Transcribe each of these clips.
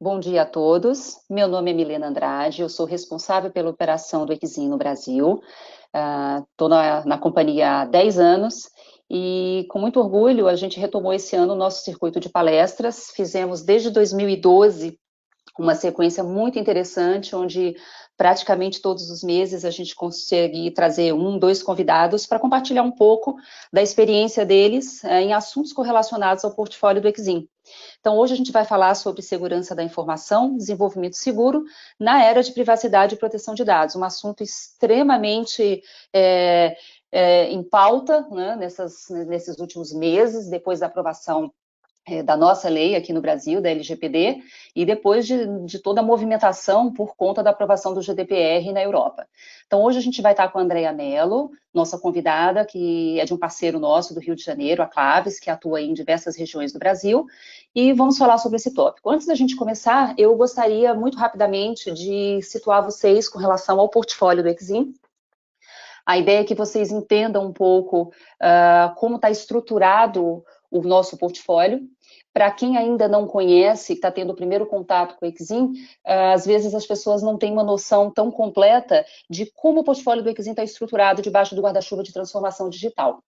Bom dia a todos. Meu nome é Milena Andrade, eu sou responsável pela operação do Exim no Brasil. Estou na companhia há 10 anos e, com muito orgulho, a gente retomou esse ano o nosso circuito de palestras. Fizemos desde 2012 uma sequência muito interessante, onde praticamente todos os meses a gente consegue trazer dois convidados para compartilhar um pouco da experiência deles em assuntos correlacionados ao portfólio do Exim. Então, hoje a gente vai falar sobre segurança da informação, desenvolvimento seguro na era de privacidade e proteção de dados, um assunto extremamente em pauta, né, nesses últimos meses, depois da aprovação da nossa lei aqui no Brasil, da LGPD, e depois de toda a movimentação por conta da aprovação do GDPR na Europa. Então, hoje a gente vai estar com a Andrea Mello, nossa convidada, que é de um parceiro nosso do Rio de Janeiro, a Claves, que atua em diversas regiões do Brasil, e vamos falar sobre esse tópico. Antes da gente começar, eu gostaria muito rapidamente de situar vocês com relação ao portfólio do Exim. A ideia é que vocês entendam um pouco como está estruturado o nosso portfólio. Para quem ainda não conhece, está tendo o primeiro contato com o Exim, às vezes as pessoas não têm uma noção tão completa de como o portfólio do Exim está estruturado debaixo do guarda-chuva de transformação digital.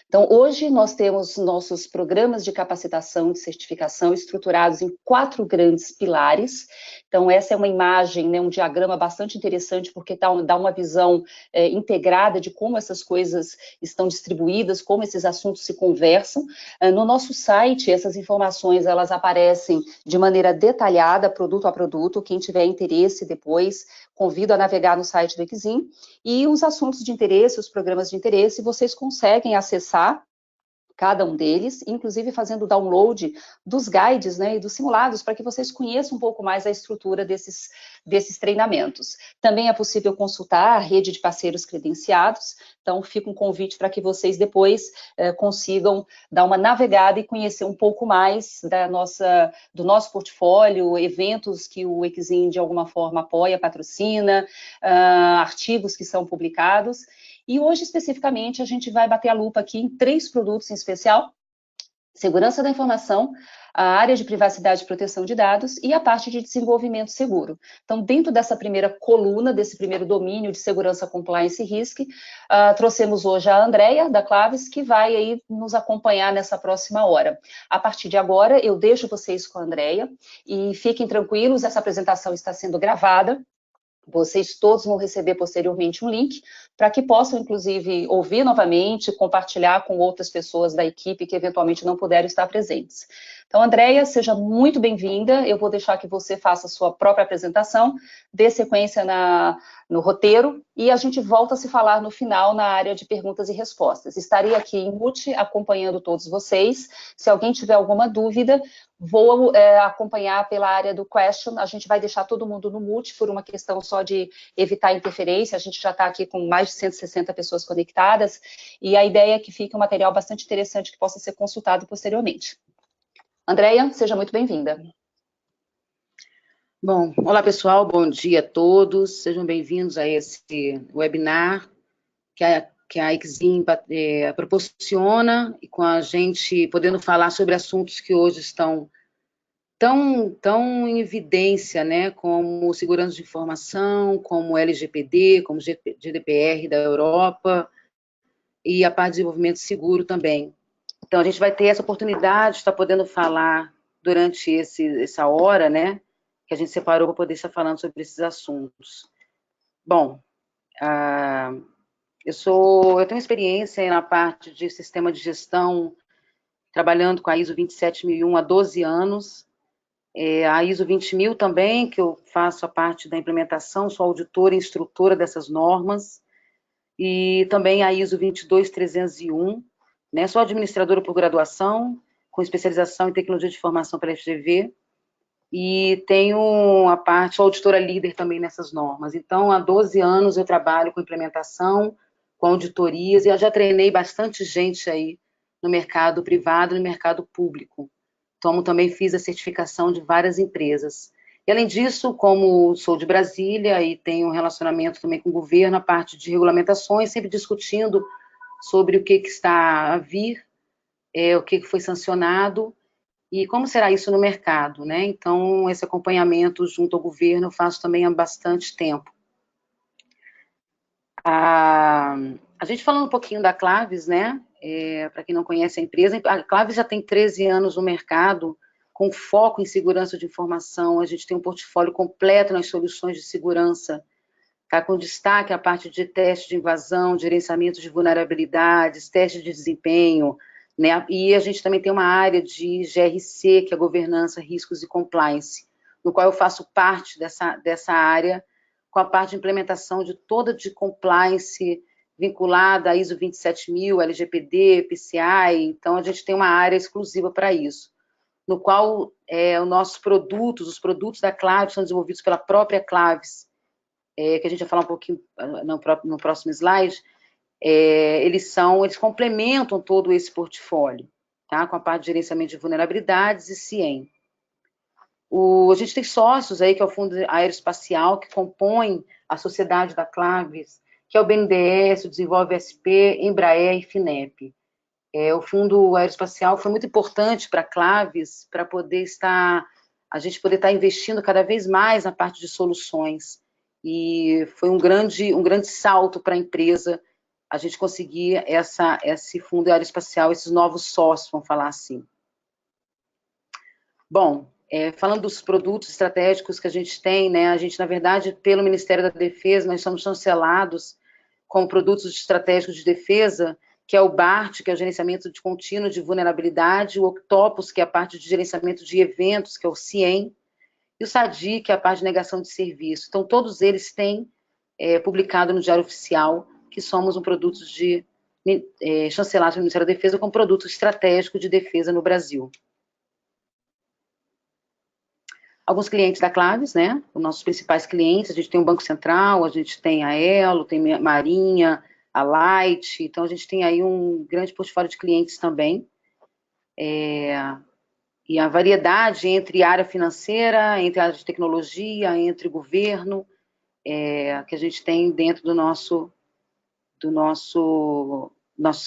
Então, hoje nós temos nossos programas de capacitação, de certificação estruturados em 4 grandes pilares. Então, essa é uma imagem, né, um diagrama bastante interessante, porque dá uma visão integrada de como essas coisas estão distribuídas, como esses assuntos se conversam. No nosso site, essas informações, elas aparecem de maneira detalhada, produto a produto. Quem tiver interesse depois, convido a navegar no site do Exim. E os assuntos de interesse, os programas de interesse, vocês conseguem acessar cada um deles, inclusive fazendo download dos guides, né, e dos simulados, para que vocês conheçam um pouco mais a estrutura desses treinamentos. Também é possível consultar a rede de parceiros credenciados, então fica um convite para que vocês depois consigam dar uma navegada e conhecer um pouco mais do nosso portfólio, eventos que o Exim de alguma forma apoia, patrocina, artigos que são publicados. E hoje, especificamente, a gente vai bater a lupa aqui em 3 produtos em especial: segurança da informação, a área de privacidade e proteção de dados e a parte de desenvolvimento seguro. Então, dentro dessa primeira coluna, desse primeiro domínio de segurança, compliance e risk, trouxemos hoje a Andrea, da Claves, que vai aí nos acompanhar nessa próxima hora. A partir de agora, eu deixo vocês com a Andrea e fiquem tranquilos, essa apresentação está sendo gravada. Vocês todos vão receber posteriormente um link para que possam, inclusive, ouvir novamente, compartilhar com outras pessoas da equipe que eventualmente não puderam estar presentes. Então, Andrea, seja muito bem-vinda. Eu vou deixar que você faça a sua própria apresentação, dê sequência no roteiro e a gente volta a se falar no final na área de perguntas e respostas. Estarei aqui em mute acompanhando todos vocês. Se alguém tiver alguma dúvida, vou acompanhar pela área do question. A gente vai deixar todo mundo no mute por uma questão só de evitar interferência. A gente já está aqui com mais de 160 pessoas conectadas e a ideia é que fique um material bastante interessante que possa ser consultado posteriormente. Andrea, seja muito bem-vinda. Bom, olá pessoal, bom dia a todos, sejam bem-vindos a esse webinar que a Exim proporciona, e com a gente podendo falar sobre assuntos que hoje estão tão em evidência, né, como segurança de informação, como LGPD, como GDPR da Europa, e a parte de desenvolvimento seguro também. Então, a gente vai ter essa oportunidade de estar podendo falar durante essa hora, né, que a gente separou para poder estar falando sobre esses assuntos. Bom, eu tenho experiência na parte de sistema de gestão, trabalhando com a ISO 27001 há 12 anos, a ISO 20000 também, que eu faço a parte da implementação, sou auditora e instrutora dessas normas, e também a ISO 22301, né, sou administradora por graduação, com especialização em tecnologia de informação pela FGV, e tenho a parte auditora líder também nessas normas. Então, há 12 anos eu trabalho com implementação, com auditorias, e eu já treinei bastante gente aí no mercado privado e no mercado público. Também fiz a certificação de várias empresas. E, além disso, como sou de Brasília e tenho um relacionamento também com o governo, a parte de regulamentações, sempre discutindo sobre o que está a vir, o que foi sancionado, E como será isso no mercado, né? Então, esse acompanhamento junto ao governo eu faço também há bastante tempo. A gente falando um pouquinho da Claves, né? Para quem não conhece a empresa, a Claves já tem 13 anos no mercado, com foco em segurança de informação. A gente tem um portfólio completo nas soluções de segurança, tá? Com destaque a parte de teste de invasão, gerenciamento de vulnerabilidades, teste de desempenho, né? E a gente também tem uma área de GRC, que é governança, riscos e compliance, no qual eu faço parte dessa área, com a parte de implementação de toda de compliance vinculada à ISO 27000, LGPD, PCI. Então, a gente tem uma área exclusiva para isso, no qual os nossos produtos, os produtos da Claves são desenvolvidos pela própria Claves, que a gente vai falar um pouquinho no próximo slide. Eles complementam todo esse portfólio, tá? Com a parte de gerenciamento de vulnerabilidades e CIEM. A gente tem sócios aí, que é o Fundo Aeroespacial, que compõe a sociedade da Claves, que é o BNDES, o Desenvolve SP, Embraer e FINEP. O Fundo Aeroespacial foi muito importante para a Claves, para a gente poder estar investindo cada vez mais na parte de soluções. E foi um grande salto para a empresa a gente conseguir esse Fundo Aeroespacial, esses novos sócios, vamos falar assim. Bom, falando dos produtos estratégicos que a gente tem, né, a gente, na verdade, pelo Ministério da Defesa, nós somos chancelados com produtos estratégicos de defesa, que é o BART, que é o gerenciamento de contínuo de vulnerabilidade, o Octopus, que é a parte de gerenciamento de eventos, que é o CIEM, e o SADI, que é a parte de negação de serviço. Então, todos eles têm publicado no Diário Oficial que somos um produto chancelado pelo Ministério da Defesa com produto estratégico de defesa no Brasil. Alguns clientes da Claves, né? Os nossos principais clientes, a gente tem o Banco Central, a gente tem a Elo, tem a Marinha, a Light, então a gente tem aí um grande portfólio de clientes também. E a variedade entre área financeira, entre área de tecnologia, entre governo, que a gente tem dentro nossos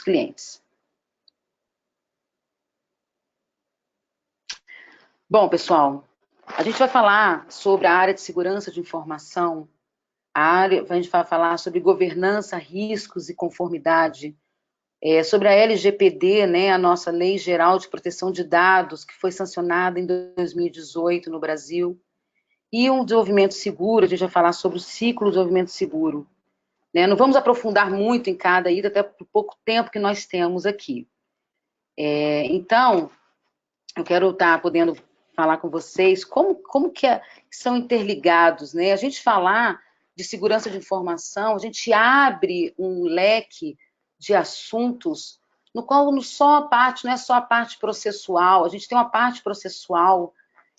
clientes. Bom, pessoal, a gente vai falar sobre a área de segurança de informação, a gente vai falar sobre governança, riscos e conformidade, sobre a LGPD, né, a nossa Lei Geral de Proteção de Dados, que foi sancionada em 2018 no Brasil, e um desenvolvimento seguro, a gente vai falar sobre o ciclo de desenvolvimento seguro. Né? Não vamos aprofundar muito em cada item, até por pouco tempo que nós temos aqui. Então, eu quero estar podendo falar com vocês como que são interligados, né? A gente falar de segurança de informação, a gente abre um leque de assuntos no qual não é só a parte processual, a gente tem uma parte processual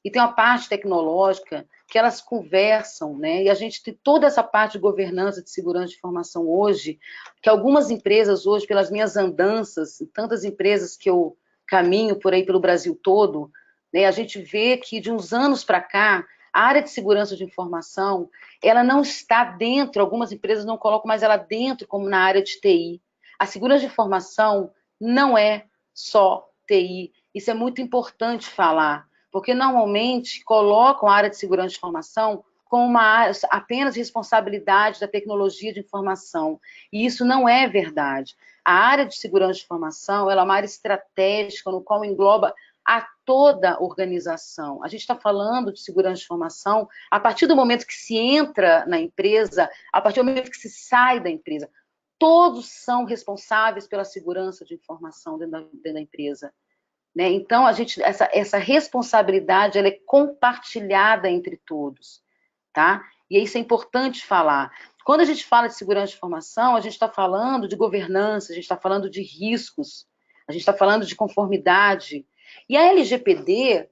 e tem uma parte tecnológica que elas conversam, né? E a gente tem toda essa parte de governança de segurança de informação hoje, que algumas empresas hoje, pelas minhas andanças, tantas empresas que eu caminho por aí pelo Brasil todo, né, a gente vê que de uns anos para cá, a área de segurança de informação, ela não está dentro, algumas empresas não colocam mais ela dentro como na área de TI. A segurança de informação não é só TI. Isso é muito importante falar, porque normalmente colocam a área de segurança de informação como uma área apenas de responsabilidade da tecnologia de informação. E isso não é verdade. A área de segurança de informação ela é uma área estratégica no qual engloba a toda a organização. A gente está falando de segurança de informação a partir do momento que se entra na empresa, a partir do momento que se sai da empresa. Todos são responsáveis pela segurança de informação dentro da empresa. Né? Então, essa responsabilidade ela é compartilhada entre todos. Tá? E isso é importante falar. Quando a gente fala de segurança de informação, a gente está falando de governança, a gente está falando de riscos, a gente está falando de conformidade. E a LGPD,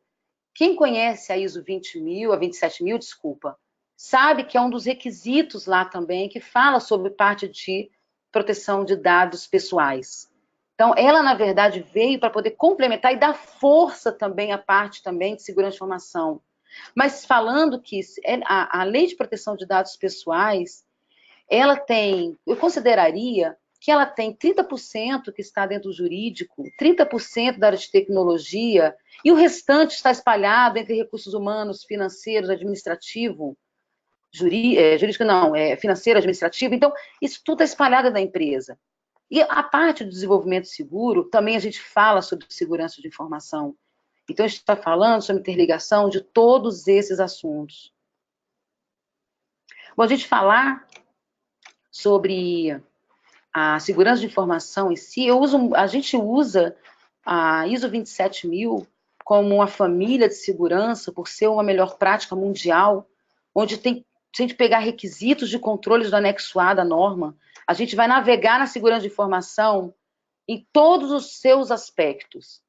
quem conhece a ISO 20000, a 27000, desculpa, sabe que é um dos requisitos lá também que fala sobre parte de proteção de dados pessoais. Então, ela, na verdade, veio para poder complementar e dar força também à parte também de segurança de informação. Mas falando que a Lei de Proteção de Dados Pessoais, ela tem, eu consideraria que ela tem 30% que está dentro do jurídico, 30% da área de tecnologia, e o restante está espalhado entre recursos humanos, financeiros, administrativo, jurídico não, financeiro, administrativo. Então, isso tudo é espalhado da empresa. E a parte do desenvolvimento seguro, também a gente fala sobre segurança de informação. Então, a gente está falando sobre interligação de todos esses assuntos. Bom, a gente falar sobre a segurança de informação em si, a gente usa a ISO 27000 como uma família de segurança, por ser uma melhor prática mundial, onde tem, se a gente pegar requisitos de controles do anexo A da norma, a gente vai navegar na segurança de informação em todos os seus aspectos.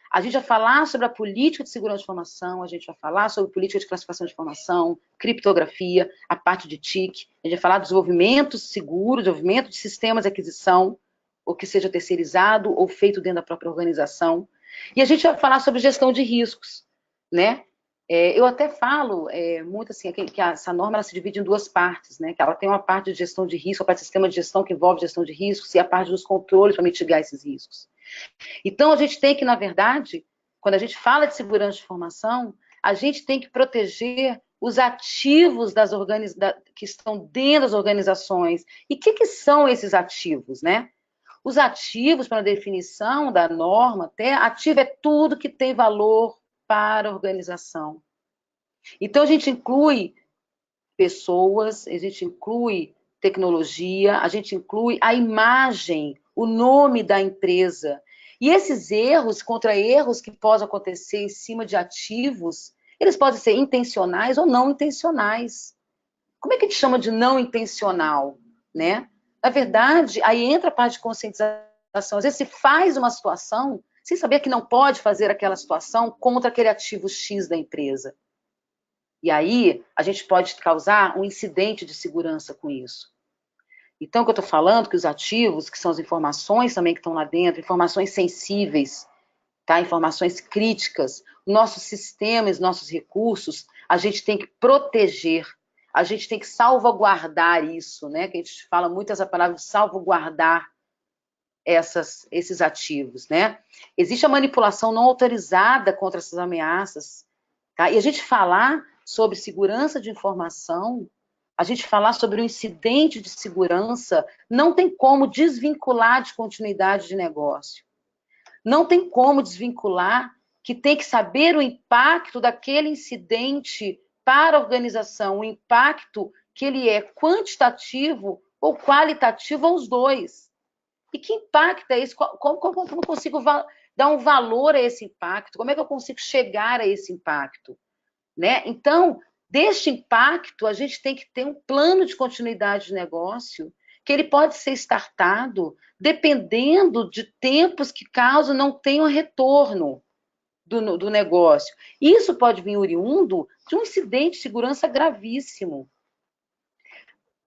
A gente vai falar sobre a política de segurança de informação, a gente vai falar sobre política de classificação de informação, criptografia, a parte de TIC, a gente vai falar de desenvolvimento seguro, desenvolvimento de sistemas de aquisição, ou que seja terceirizado ou feito dentro da própria organização. E a gente vai falar sobre gestão de riscos, né? Eu até falo muito assim, que essa norma ela se divide em duas partes, né? Que ela tem uma parte de gestão de risco, a parte de sistema de gestão que envolve gestão de riscos, e a parte dos controles para mitigar esses riscos. Então, a gente tem que, na verdade, quando a gente fala de segurança de informação, a gente tem que proteger os ativos que estão dentro das organizações. E o que são esses ativos, né? Os ativos, para a definição da norma, até, ativo é tudo que tem valor para a organização. Então, a gente inclui pessoas, a gente inclui tecnologia, a gente inclui a imagem, o nome da empresa. E esses erros, contra erros que possam acontecer em cima de ativos, eles podem ser intencionais ou não intencionais. Como é que a gente chama de não intencional, né? Na verdade, aí entra a parte de conscientização. Às vezes se faz uma situação sem saber que não pode fazer aquela situação contra aquele ativo X da empresa. E aí a gente pode causar um incidente de segurança com isso. Então, o que eu estou falando, que os ativos, que são as informações também que estão lá dentro, informações sensíveis, tá? Informações críticas, nossos sistemas, nossos recursos, a gente tem que proteger, a gente tem que salvaguardar isso, né? Que a gente fala muito essa palavra de salvaguardar esses ativos, né? Existe a manipulação não autorizada contra essas ameaças, tá? E a gente falar sobre segurança de informação, a gente falar sobre um incidente de segurança, não tem como desvincular de continuidade de negócio. Não tem como desvincular que tem que saber o impacto daquele incidente para a organização, o impacto que ele é quantitativo ou qualitativo, ou os dois. E que impacto é esse? Como eu consigo dar um valor a esse impacto? Como é que eu consigo chegar a esse impacto? Né? Então, deste impacto, a gente tem que ter um plano de continuidade de negócio, que ele pode ser startado dependendo de tempos que, caso não tenham retorno do negócio. Isso pode vir oriundo de um incidente de segurança gravíssimo.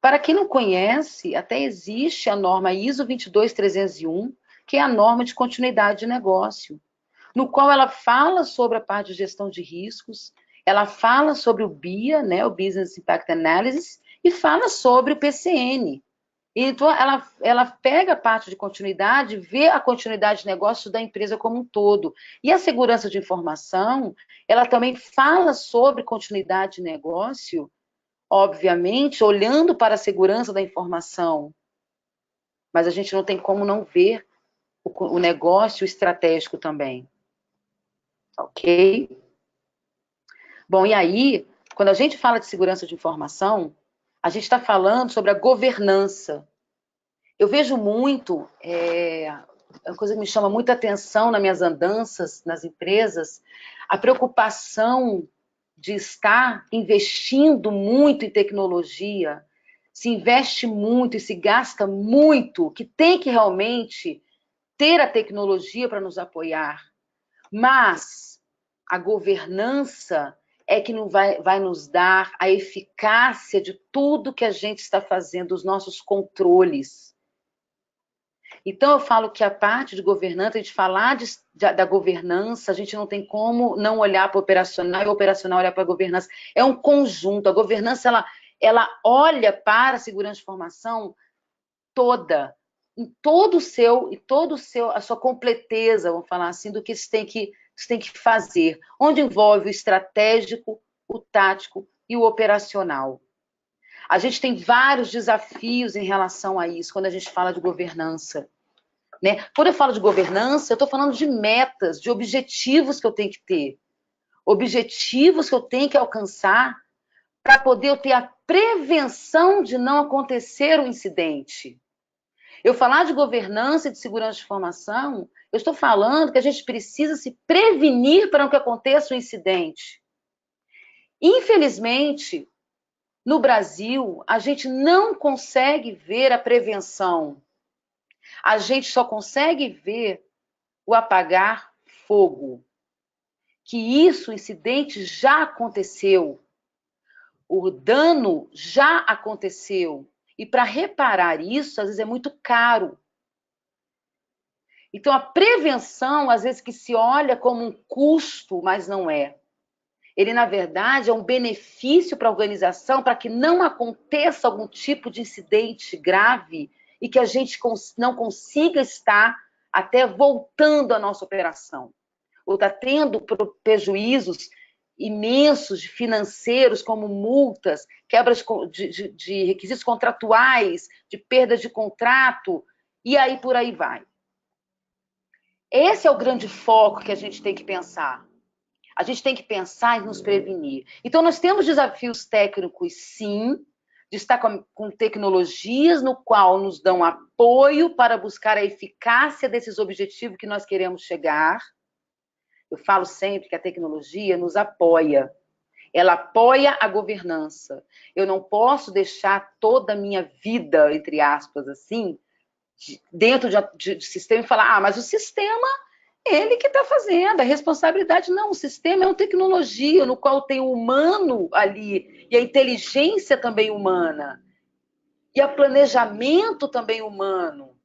Para quem não conhece, até existe a norma ISO 22301, que é a norma de continuidade de negócio, no qual ela fala sobre a parte de gestão de riscos, ela fala sobre o BIA, né, o Business Impact Analysis, e fala sobre o PCN. Então, ela pega a parte de continuidade, vê a continuidade de negócio da empresa como um todo. E a segurança de informação, ela também fala sobre continuidade de negócio, obviamente, olhando para a segurança da informação. Mas a gente não tem como não ver o negócio estratégico também. Ok? Bom, e aí, quando a gente fala de segurança de informação, a gente está falando sobre a governança. Eu vejo muito, uma coisa que me chama muita atenção nas minhas andanças nas empresas, a preocupação de estar investindo muito em tecnologia, se investe muito e se gasta muito, que tem que realmente ter a tecnologia para nos apoiar, mas a governança é que não vai nos dar a eficácia de tudo que a gente está fazendo, os nossos controles. Então, eu falo que a parte de governança, a gente falar da governança, a gente não tem como não olhar para o operacional e o operacional olhar para a governança. É um conjunto. A governança, ela olha para a segurança de informação toda. em a sua completeza, vamos falar assim, do que você tem que fazer, onde envolve o estratégico, o tático e o operacional. A gente tem vários desafios em relação a isso, quando a gente fala de governança. Né? Quando eu falo de governança, eu estou falando de metas, de objetivos que eu tenho que ter. Objetivos que eu tenho que alcançar para poder ter a prevenção de não acontecer o incidente. Eu falar de governança e de segurança de informação, eu estou falando que a gente precisa se prevenir para que aconteça o incidente. Infelizmente, no Brasil, a gente não consegue ver a prevenção. A gente só consegue ver o apagar fogo. Que isso, o incidente já aconteceu. O dano já aconteceu. E para reparar isso, às vezes é muito caro. Então, a prevenção, às vezes, que se olha como um custo, mas não é. Ele, na verdade, é um benefício para a organização, para que não aconteça algum tipo de incidente grave e que a gente não consiga estar até voltando à nossa operação. Ou está tendo prejuízos imensos financeiros, como multas, quebras de requisitos contratuais, de perda de contrato, e aí por aí vai. Esse é o grande foco que a gente tem que pensar. A gente tem que pensar em nos prevenir. Então, nós temos desafios técnicos, sim, de estar com tecnologias no qual nos dão apoio para buscar a eficácia desses objetivos que nós queremos chegar. Eu falo sempre que a tecnologia nos apoia. Ela apoia a governança. Eu não posso deixar toda a minha vida, entre aspas, assim, dentro de sistema e falar, mas o sistema, ele que está fazendo, a responsabilidade não, o sistema é uma tecnologia no qual tem o humano ali, e a inteligência também humana, e o planejamento também humano.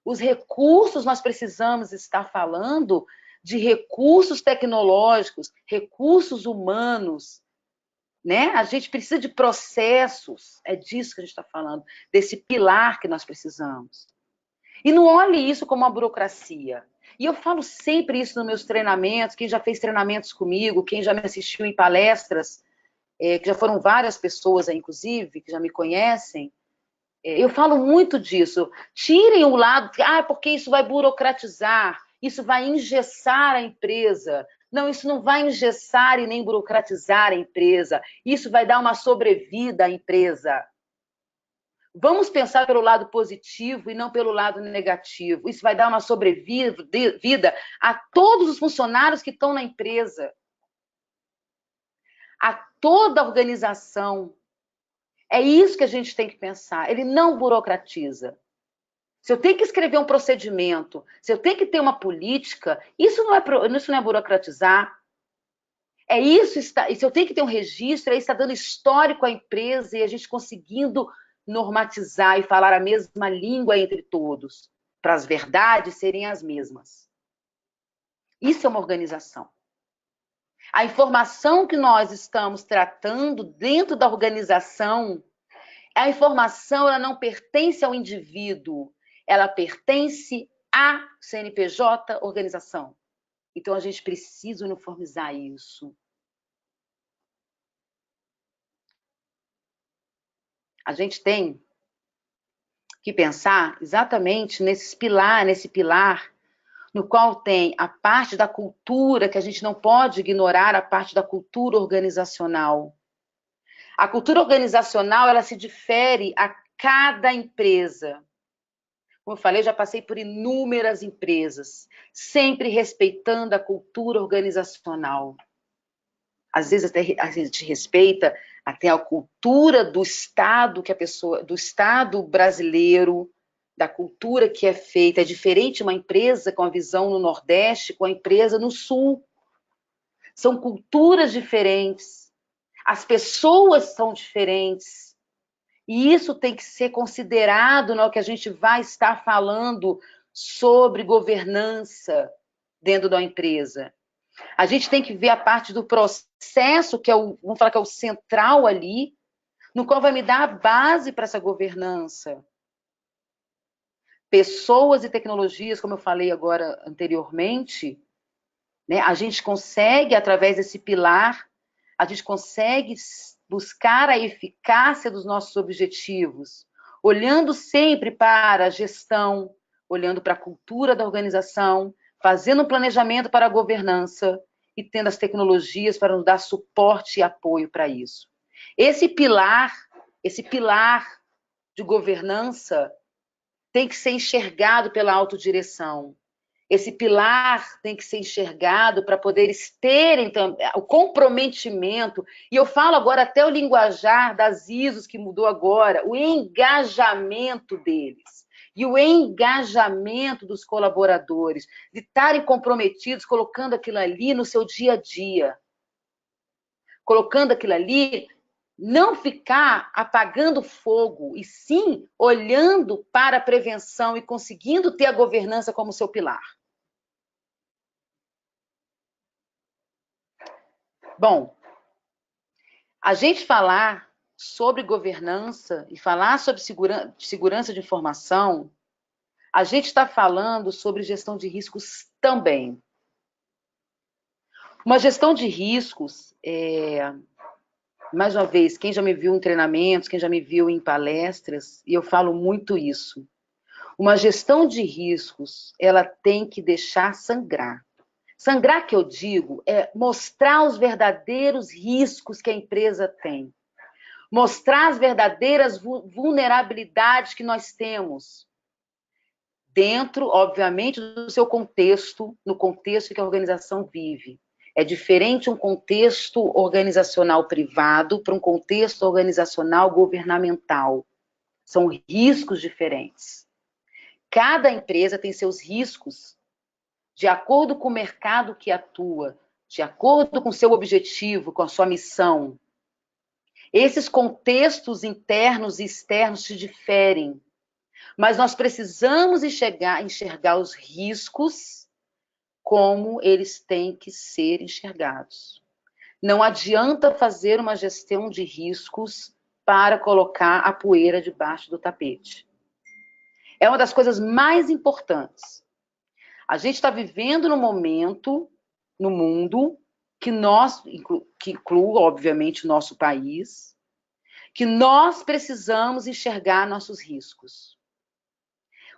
Os recursos, nós precisamos estar falando de recursos tecnológicos, recursos humanos, né? A gente precisa de processos, é disso que a gente está falando, desse pilar que nós precisamos. E não olhe isso como uma burocracia. E eu falo sempre isso nos meus treinamentos, quem já fez treinamentos comigo, quem já me assistiu em palestras, que já foram várias pessoas, inclusive, que já me conhecem, eu falo muito disso. Tirem o lado, porque isso vai burocratizar, isso vai engessar a empresa. Não, isso não vai engessar e nem burocratizar a empresa. Isso vai dar uma sobrevida à empresa. Vamos pensar pelo lado positivo e não pelo lado negativo. Isso vai dar uma sobrevida a todos os funcionários que estão na empresa, a toda a organização. É isso que a gente tem que pensar. Ele não burocratiza. Se eu tenho que escrever um procedimento, se eu tenho que ter uma política, isso não é burocratizar. É isso, e se eu tenho que ter um registro, é isso está dando histórico à empresa e a gente conseguindo normatizar e falar a mesma língua entre todos, para as verdades serem as mesmas. Isso é uma organização. A informação que nós estamos tratando dentro da organização, a informação ela não pertence ao indivíduo, ela pertence à CNPJ organização. Então, a gente precisa uniformizar isso. A gente tem que pensar exatamente nesse pilar, no qual tem a parte da cultura, que a gente não pode ignorar a parte da cultura organizacional. A cultura organizacional, ela se difere a cada empresa. Como eu falei, já passei por inúmeras empresas, sempre respeitando a cultura organizacional. Às vezes até a gente respeita até a cultura do Estado do Estado brasileiro, da cultura que é feita. É diferente uma empresa com a visão no Nordeste com a empresa no Sul. São culturas diferentes. As pessoas são diferentes. E isso tem que ser considerado no que a gente vai estar falando sobre governança dentro da empresa. A gente tem que ver a parte do processo, que é vamos falar que é o central ali, no qual vai me dar a base para essa governança. pessoas e tecnologias, como eu falei agora anteriormente, né, a gente consegue, através desse pilar, a gente consegue buscar a eficácia dos nossos objetivos, olhando sempre para a gestão, olhando para a cultura da organização, fazendo um planejamento para a governança e tendo as tecnologias para nos dar suporte e apoio para isso. Esse pilar de governança tem que ser enxergado pela autodireção. Esse pilar tem que ser enxergado para poder ter então, o comprometimento, e eu falo agora até o linguajar das ISOs que mudou agora, o engajamento deles, e o engajamento dos colaboradores, de estarem comprometidos, colocando aquilo ali no seu dia a dia, colocando aquilo ali, não ficar apagando fogo, e sim olhando para a prevenção e conseguindo ter a governança como seu pilar. Bom, a gente falar sobre governança e falar sobre segurança de informação, a gente está falando sobre gestão de riscos também. Uma gestão de riscos, mais uma vez, quem já me viu em treinamentos, quem já me viu em palestras, e eu falo muito isso, uma gestão de riscos, ela tem que deixar sangrar. Sangrar, que eu digo, é mostrar os verdadeiros riscos que a empresa tem. Mostrar as verdadeiras vulnerabilidades que nós temos. Dentro, obviamente, do seu contexto, no contexto que a organização vive. É diferente um contexto organizacional privado para um contexto organizacional governamental. São riscos diferentes. Cada empresa tem seus riscos, de acordo com o mercado que atua, de acordo com o seu objetivo, com a sua missão. Esses contextos internos e externos se diferem, mas nós precisamos enxergar os riscos como eles têm que ser enxergados. Não adianta fazer uma gestão de riscos para colocar a poeira debaixo do tapete. É uma das coisas mais importantes. A gente está vivendo num momento, no mundo, que inclui, obviamente, o nosso país, que nós precisamos enxergar nossos riscos.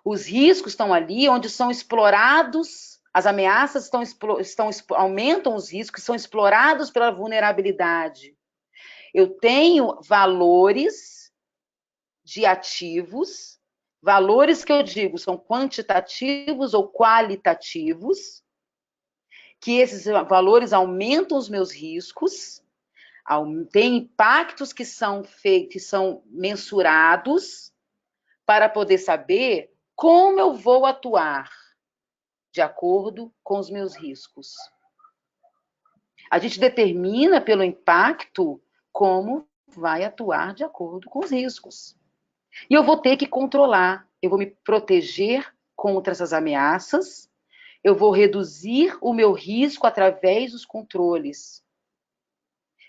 Os riscos estão ali onde são explorados, as ameaças aumentam os riscos, são explorados pela vulnerabilidade. Eu tenho valores de ativos, valores que eu digo são quantitativos ou qualitativos, que esses valores aumentam os meus riscos, tem impactos que são mensurados para poder saber como eu vou atuar de acordo com os meus riscos. A gente determina pelo impacto como vai atuar de acordo com os riscos. E eu vou ter que controlar, eu vou me proteger contra essas ameaças, eu vou reduzir o meu risco através dos controles.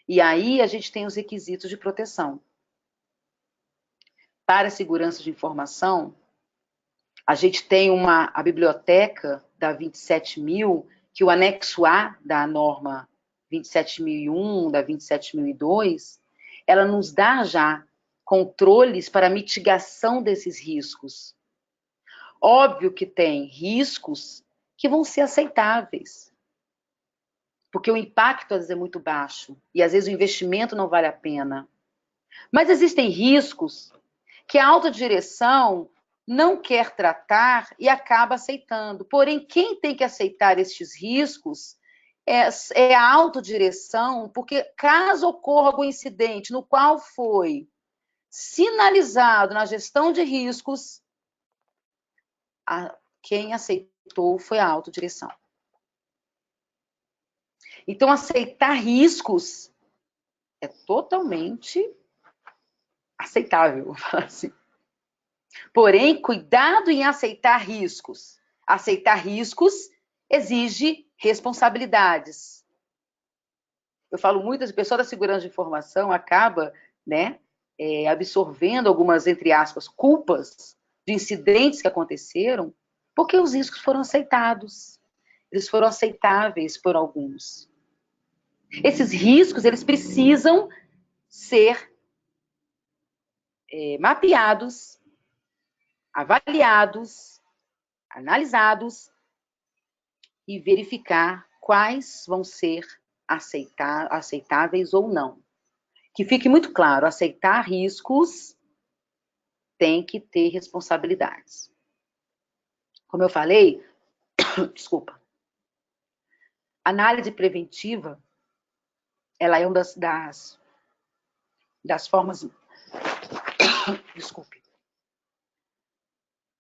E aí a gente tem os requisitos de proteção. Para a segurança de informação, a gente tem a biblioteca da 27000, que o anexo A da norma 27001, da 27002, ela nos dá já controles para mitigação desses riscos. Óbvio que tem riscos que vão ser aceitáveis, porque o impacto às vezes é muito baixo e às vezes o investimento não vale a pena. Mas existem riscos que a autodireção não quer tratar e acaba aceitando. Porém, quem tem que aceitar estes riscos é a autodireção, porque caso ocorra algum incidente no qual foi sinalizado na gestão de riscos, quem aceitou foi a autodireção. Então, aceitar riscos é totalmente aceitável, assim. Porém, cuidado em aceitar riscos. Aceitar riscos exige responsabilidades. Eu falo muito, a pessoa da segurança de informação acaba, né, absorvendo algumas, entre aspas, culpas de incidentes que aconteceram, porque os riscos foram aceitados. Eles foram aceitáveis por alguns. Esses riscos, eles precisam ser mapeados, avaliados, analisados e verificar quais vão ser aceitáveis ou não. Que fique muito claro, aceitar riscos tem que ter responsabilidades. Como eu falei, desculpa, análise preventiva, ela é uma das formas, desculpe,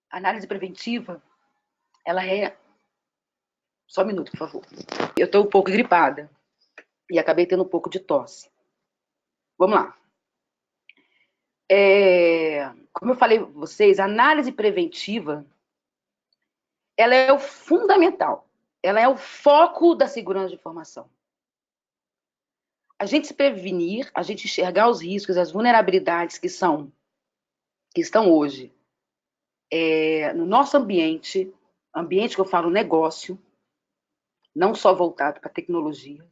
análise preventiva, ela é, só um minuto, por favor, eu estou um pouco gripada e acabei tendo um pouco de tosse. Vamos lá. Como eu falei para vocês, a análise preventiva, ela é o fundamental, ela é o foco da segurança de informação. A gente se prevenir, a gente enxergar os riscos, as vulnerabilidades que estão hoje no nosso ambiente que eu falo negócio, não só voltado para a tecnologia,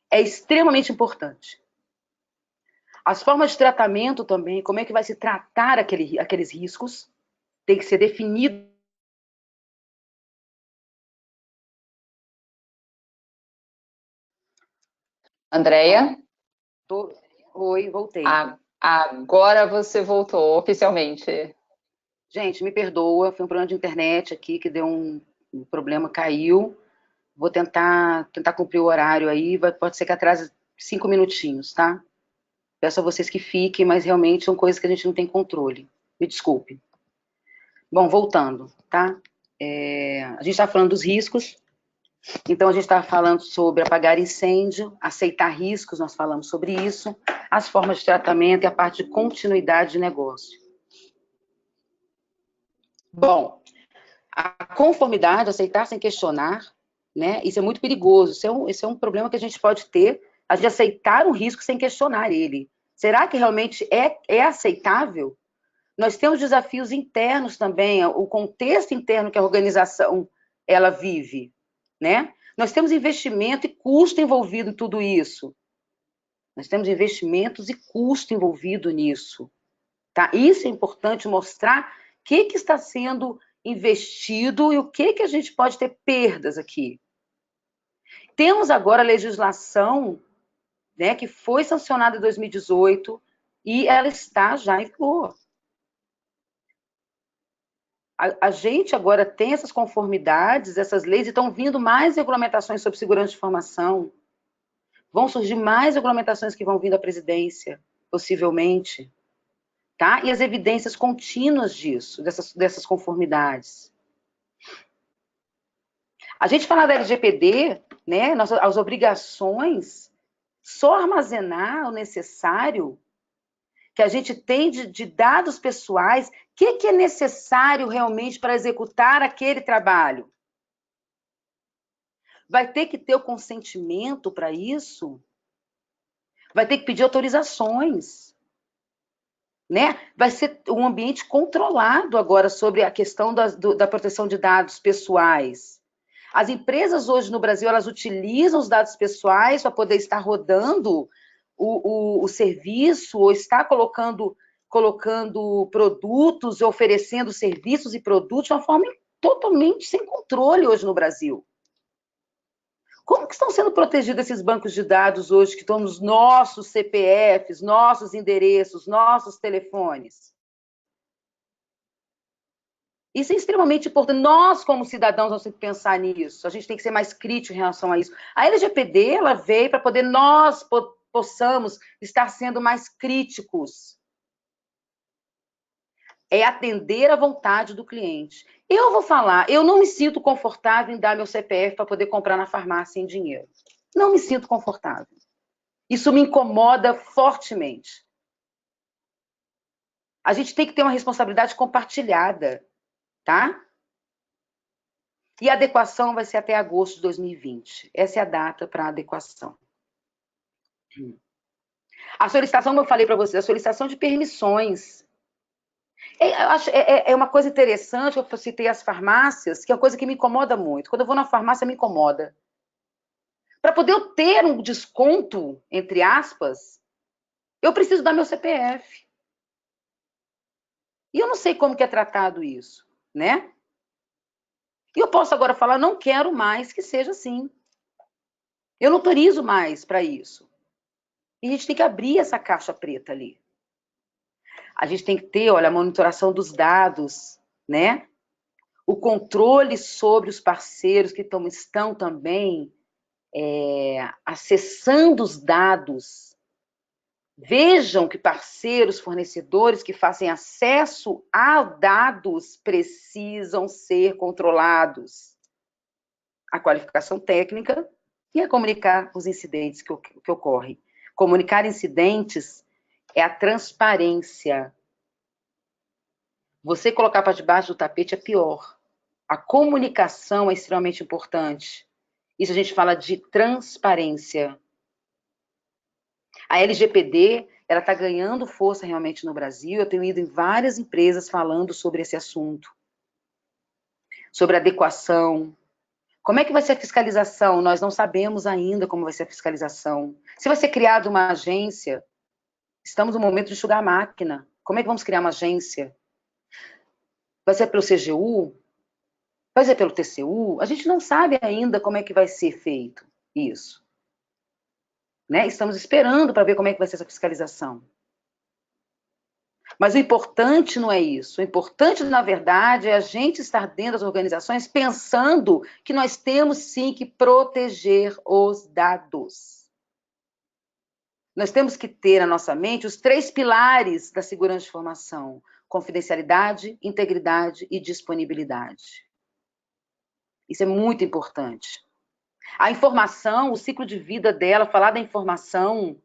é extremamente importante. As formas de tratamento também, como é que vai se tratar aqueles riscos, tem que ser definido. Andréia? Oi, voltei. Agora você voltou oficialmente. Gente, me perdoa, foi um problema de internet aqui que deu um problema, caiu. Vou tentar cumprir o horário aí, pode ser que atrase 5 minutinhos, tá? Peço a vocês que fiquem, mas realmente são coisas que a gente não tem controle. Me desculpe. Bom, voltando, tá? A gente está falando dos riscos, então a gente está falando sobre apagar incêndio, aceitar riscos, nós falamos sobre isso, as formas de tratamento e a parte de continuidade de negócio. Bom, a conformidade, aceitar sem questionar, né? Isso é muito perigoso, isso é um problema que a gente pode ter, a gente aceitar um risco sem questionar ele. Será que realmente é aceitável? Nós temos desafios internos também, o contexto interno que a organização ela vive, né? Nós temos investimento e custo envolvido em tudo isso. Nós temos investimentos e custo envolvido nisso, tá? Isso é importante mostrar o que está sendo investido e o que a gente pode ter perdas aqui. Temos agora a legislação, né, que foi sancionada em 2018 e ela está já em vigor. A gente agora tem essas conformidades, essas leis, e estão vindo mais regulamentações sobre segurança de informação. Vão surgir mais regulamentações que vão vir da presidência, possivelmente. Tá? E as evidências contínuas disso, dessas conformidades. A gente fala da LGPD, né, as obrigações, só armazenar o necessário que a gente tem de dados pessoais, o que é necessário realmente para executar aquele trabalho? Vai ter que ter o consentimento para isso? Vai ter que pedir autorizações, né? Vai ser um ambiente controlado agora sobre a questão da proteção de dados pessoais. As empresas hoje no Brasil, elas utilizam os dados pessoais para poder estar rodando o serviço, ou estar colocando produtos, oferecendo serviços e produtos de uma forma totalmente sem controle hoje no Brasil. Como que estão sendo protegidos esses bancos de dados hoje que estão nos nossos CPFs, nossos endereços, nossos telefones? Isso é extremamente importante. Nós, como cidadãos, vamos ter que pensar nisso. A gente tem que ser mais crítico em relação a isso. A LGPD, ela veio para poder nós possamos estar sendo mais críticos. É atender à vontade do cliente. Eu vou falar, eu não me sinto confortável em dar meu CPF para poder comprar na farmácia em dinheiro. Não me sinto confortável. Isso me incomoda fortemente. A gente tem que ter uma responsabilidade compartilhada, tá? E a adequação vai ser até agosto de 2020. Essa é a data para a adequação. A solicitação, como eu falei para vocês, a solicitação de permissões. É uma coisa interessante, eu citei as farmácias, que é uma coisa que me incomoda muito. Quando eu vou na farmácia, me incomoda. Para poder eu ter um desconto, entre aspas, eu preciso dar meu CPF. E eu não sei como que é tratado isso, né? E eu posso agora falar, não quero mais que seja assim. Eu não autorizo mais para isso. E a gente tem que abrir essa caixa preta ali. A gente tem que ter, olha, a monitoração dos dados, né? O controle sobre os parceiros que estão também acessando os dados. Vejam que parceiros, fornecedores que fazem acesso a dados precisam ser controlados. A qualificação técnica e a comunicar os incidentes que ocorrem. Comunicar incidentes é a transparência. Você colocar para debaixo do tapete é pior. A comunicação é extremamente importante. Isso a gente fala de transparência. A LGPD, ela está ganhando força realmente no Brasil. Eu tenho ido em várias empresas falando sobre esse assunto. Sobre adequação. Como é que vai ser a fiscalização? Nós não sabemos ainda como vai ser a fiscalização. Se vai ser criada uma agência, estamos no momento de enxugar a máquina. Como é que vamos criar uma agência? Vai ser pelo CGU? Vai ser pelo TCU? A gente não sabe ainda como é que vai ser feito isso. Né? Estamos esperando para ver como é que vai ser essa fiscalização. Mas o importante não é isso. O importante, na verdade, é a gente estar dentro das organizações pensando que nós temos, sim, que proteger os dados. Nós temos que ter na nossa mente os 3 pilares da segurança de informação: confidencialidade, integridade e disponibilidade. Isso é muito importante. A informação, o ciclo de vida dela, falar da informação,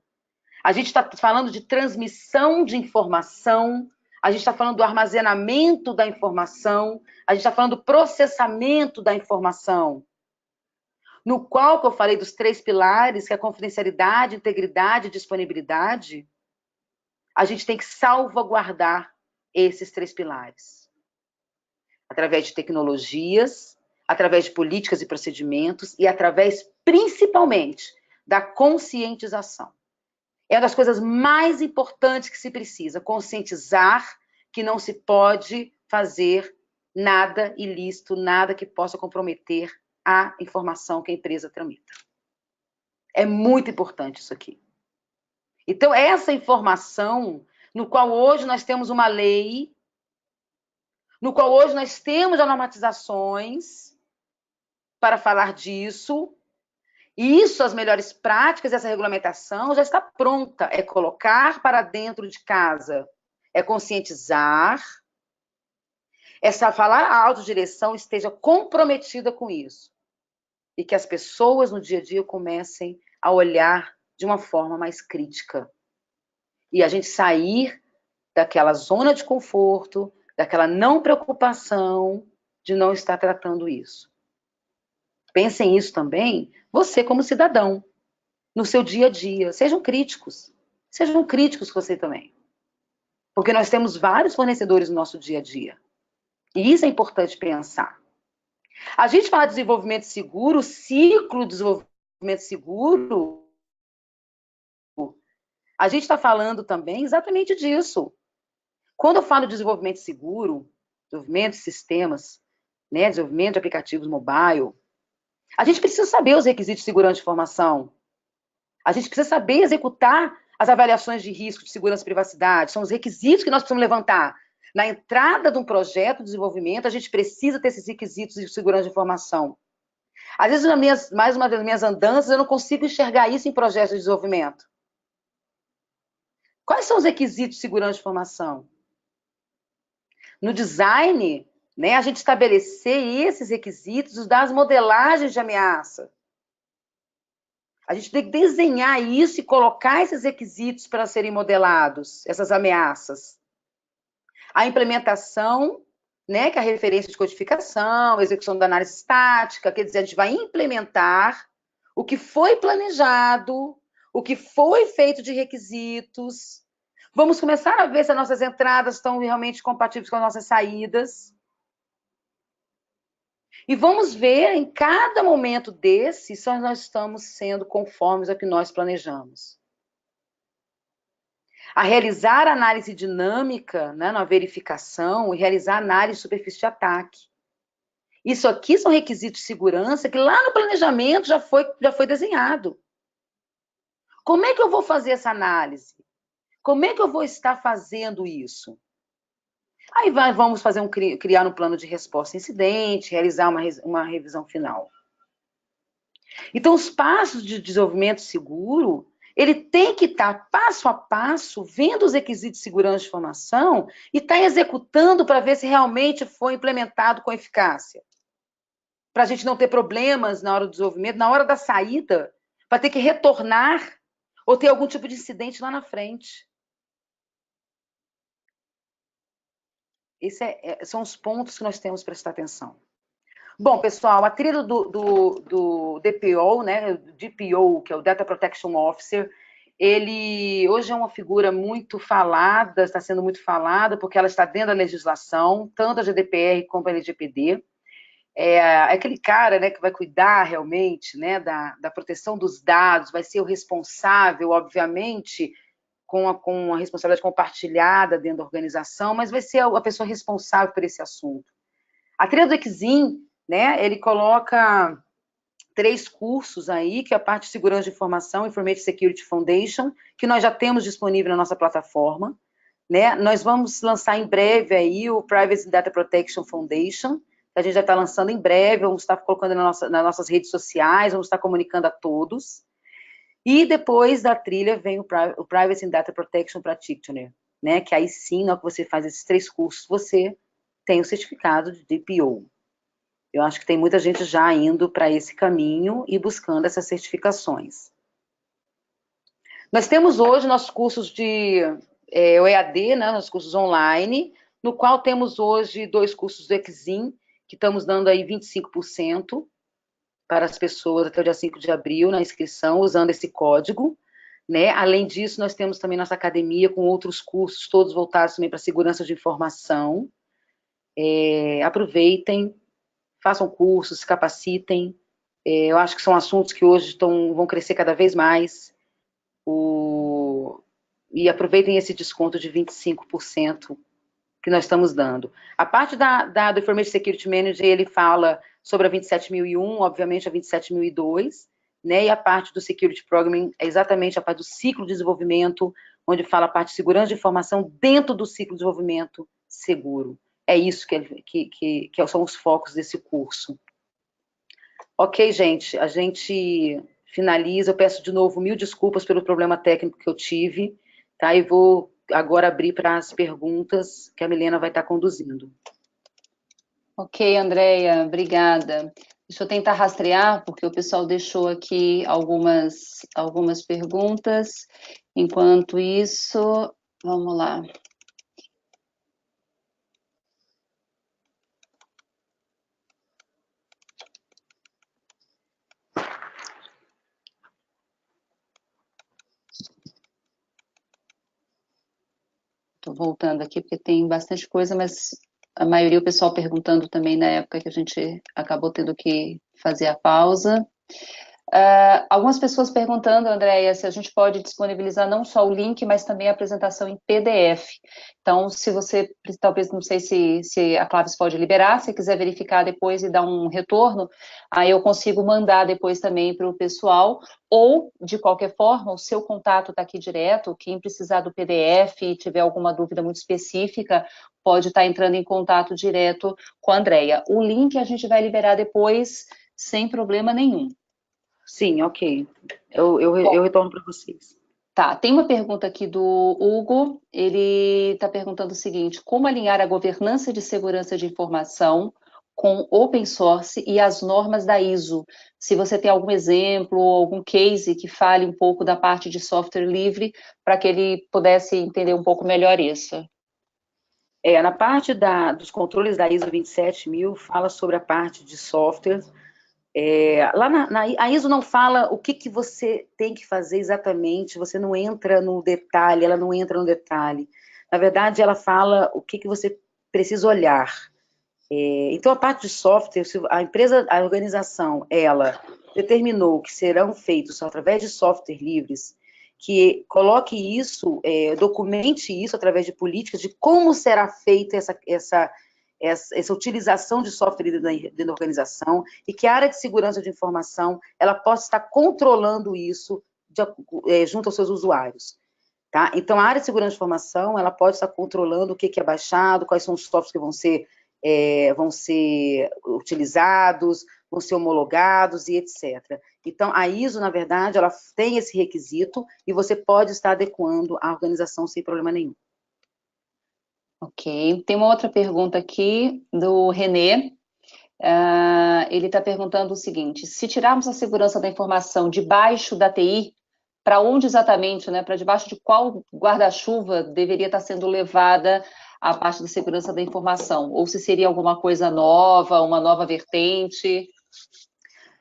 a gente está falando de transmissão de informação, a gente está falando do armazenamento da informação, a gente está falando do processamento da informação, no qual que eu falei dos 3 pilares, que é a confidencialidade, integridade e disponibilidade. A gente tem que salvaguardar esses 3 pilares. Através de tecnologias, através de políticas e procedimentos e através, principalmente, da conscientização. É uma das coisas mais importantes que se precisa, conscientizar que não se pode fazer nada ilícito, nada que possa comprometer a informação que a empresa tramita. É muito importante isso aqui. Então, essa informação, no qual hoje nós temos uma lei, no qual hoje nós temos as normatizações para falar disso, e isso, as melhores práticas, essa regulamentação já está pronta. É colocar para dentro de casa, é conscientizar, é falar a autodireção esteja comprometida com isso. E que as pessoas no dia a dia comecem a olhar de uma forma mais crítica. E a gente sair daquela zona de conforto, daquela não preocupação de não estar tratando isso. Pensem isso também, você como cidadão, no seu dia a dia. Sejam críticos você também. Porque nós temos vários fornecedores no nosso dia a dia. E isso é importante pensar. A gente fala de desenvolvimento seguro, o ciclo de desenvolvimento seguro, a gente está falando também exatamente disso. Quando eu falo de desenvolvimento seguro, desenvolvimento de sistemas, né, desenvolvimento de aplicativos mobile, a gente precisa saber os requisitos de segurança de informação. A gente precisa saber executar as avaliações de risco de segurança e privacidade. São os requisitos que nós precisamos levantar. Na entrada de um projeto de desenvolvimento, a gente precisa ter esses requisitos de segurança de informação. Às vezes, mais uma vez, nas minhas andanças, eu não consigo enxergar isso em projetos de desenvolvimento. Quais são os requisitos de segurança de informação? No design, né, a gente estabelecer esses requisitos, das modelagens de ameaça. A gente tem que desenhar isso e colocar esses requisitos para serem modelados, essas ameaças. A implementação, né, que é a referência de codificação, a execução da análise estática, quer dizer, a gente vai implementar o que foi planejado, o que foi feito de requisitos, Vamos começar a ver se as nossas entradas estão realmente compatíveis com as nossas saídas. E vamos ver em cada momento desse se nós estamos sendo conformes ao que nós planejamos. A realizar análise dinâmica, né, na verificação, e realizar análise de superfície de ataque. Isso aqui são requisitos de segurança que lá no planejamento já foi desenhado. Como é que eu vou fazer essa análise? Como é que eu vou estar fazendo isso? Aí vamos fazer criar um plano de resposta a incidente, realizar uma revisão final. Então, os passos de desenvolvimento seguro, ele tem que estar passo a passo, vendo os requisitos de segurança de informação e estar executando para ver se realmente foi implementado com eficácia. Para a gente não ter problemas na hora do desenvolvimento, na hora da saída, para ter que retornar ou ter algum tipo de incidente lá na frente. Esses são os pontos que nós temos que prestar atenção. Bom, pessoal, a trilha do DPO, né, DPO, que é o Data Protection Officer, ele hoje é uma figura muito falada, está sendo muito falada, porque ela está dentro da legislação, tanto a GDPR como a LGPD. É aquele cara, né, que vai cuidar realmente, né, da proteção dos dados, vai ser o responsável, obviamente, com a responsabilidade compartilhada dentro da organização, mas vai ser a pessoa responsável por esse assunto. A trilha do Exim, né, ele coloca 3 cursos aí, que é a parte de segurança de informação, Information Security Foundation, que nós já temos disponível na nossa plataforma, né? Nós vamos lançar em breve aí o Privacy Data Protection Foundation, que a gente já está lançando em breve, vamos estar colocando nas nossas redes sociais, vamos estar comunicando a todos. E depois da trilha vem o Privacy and Data Protection Practitioner, né? Que aí sim, na hora que você faz esses 3 cursos, você tem o certificado de DPO. Eu acho que tem muita gente já indo para esse caminho e buscando essas certificações. Nós temos hoje nossos cursos de o EAD, né? Nossos cursos online, no qual temos hoje 2 cursos do Exim, que estamos dando aí 25%, para as pessoas até o dia 5 de abril na inscrição, usando esse código, né? Além disso, nós temos também nossa academia com outros cursos, todos voltados também para segurança de informação. Aproveitem, façam cursos, se capacitem. Eu acho que são assuntos que hoje vão crescer cada vez mais. E aproveitem esse desconto de 25% que nós estamos dando. A parte do Information Security Manager, ele fala sobre a 27001, obviamente a 27002, né? E a parte do Security Programming é exatamente a parte do ciclo de desenvolvimento, onde fala a parte de segurança de informação dentro do ciclo de desenvolvimento seguro. É isso que são os focos desse curso. Ok, gente, a gente finaliza. Eu peço de novo 1000 desculpas pelo problema técnico que eu tive, tá? E vou agora abrir para as perguntas que a Milena vai estar conduzindo. Ok, Andréia, obrigada. Deixa eu tentar rastrear, porque o pessoal deixou aqui algumas perguntas. Enquanto isso, vamos lá. Estou voltando aqui, porque tem bastante coisa, mas a maioria o pessoal perguntando também na época que a gente acabou tendo que fazer a pausa. Algumas pessoas perguntando, Andréia, se a gente pode disponibilizar não só o link, mas também a apresentação em PDF. Então, se você, talvez, não sei se a Claves pode liberar, se quiser verificar depois e dar um retorno, aí eu consigo mandar depois também para o pessoal, ou, de qualquer forma, o seu contato está aqui direto, quem precisar do PDF e tiver alguma dúvida muito específica, pode estar entrando em contato direto com a Andréia. O link a gente vai liberar depois, sem problema nenhum. Sim, ok. Eu retorno para vocês. Tá, tem uma pergunta aqui do Hugo, ele está perguntando o seguinte: como alinhar a governança de segurança de informação com open source e as normas da ISO? Se você tem algum exemplo ou algum case que fale um pouco da parte de software livre, para que ele pudesse entender um pouco melhor isso. Na parte dos controles da ISO 27000, fala sobre a parte de software, A ISO não fala o que você tem que fazer exatamente, você não entra no detalhe, ela não entra no detalhe. Na verdade, ela fala o que você precisa olhar. Então, a parte de software, se a empresa, a organização, ela determinou que serão feitos através de software livres, que coloque isso, documente isso através de políticas de como será feita essa utilização de software dentro da organização, e que a área de segurança de informação ela possa estar controlando isso junto aos seus usuários. Tá? Então, a área de segurança de informação ela pode estar controlando o que é baixado, quais são os softwares que vão ser utilizados, vão ser homologados e etc. Então, a ISO, na verdade, ela tem esse requisito e você pode estar adequando a organização sem problema nenhum. Ok. Tem uma outra pergunta aqui do Renê. Ele está perguntando o seguinte: se tirarmos a segurança da informação debaixo da TI, para onde exatamente, né? Para debaixo de qual guarda-chuva deveria estar sendo levada a parte da segurança da informação? Ou se seria alguma coisa nova, uma nova vertente?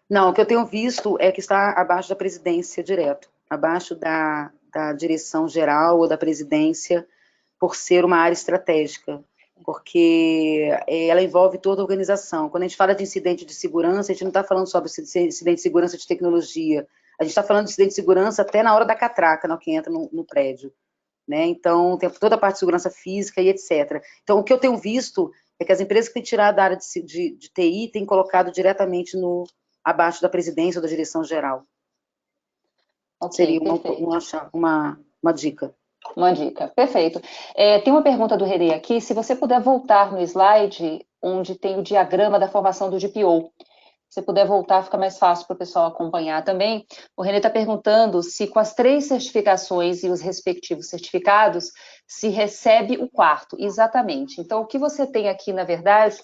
Não, o que eu tenho visto é que está abaixo da presidência direto, abaixo da direção geral ou da presidência, por ser uma área estratégica, porque ela envolve toda a organização. Quando a gente fala de incidente de segurança, a gente não está falando só de incidente de segurança de tecnologia, a gente está falando de incidente de segurança até na hora da catraca, na que entra no prédio. Né? Então, tem toda a parte de segurança física e etc. Então, o que eu tenho visto é que as empresas que têm tirado da área de TI têm colocado diretamente abaixo da presidência ou da direção geral. Okay, seria uma dica. Uma dica, perfeito. Tem uma pergunta do Renê aqui, se você puder voltar no slide onde tem o diagrama da formação do DPO. Se puder voltar, fica mais fácil para o pessoal acompanhar também. O Renê está perguntando se com as 3 certificações e os respectivos certificados, se recebe o 4º. Exatamente. Então, o que você tem aqui, na verdade,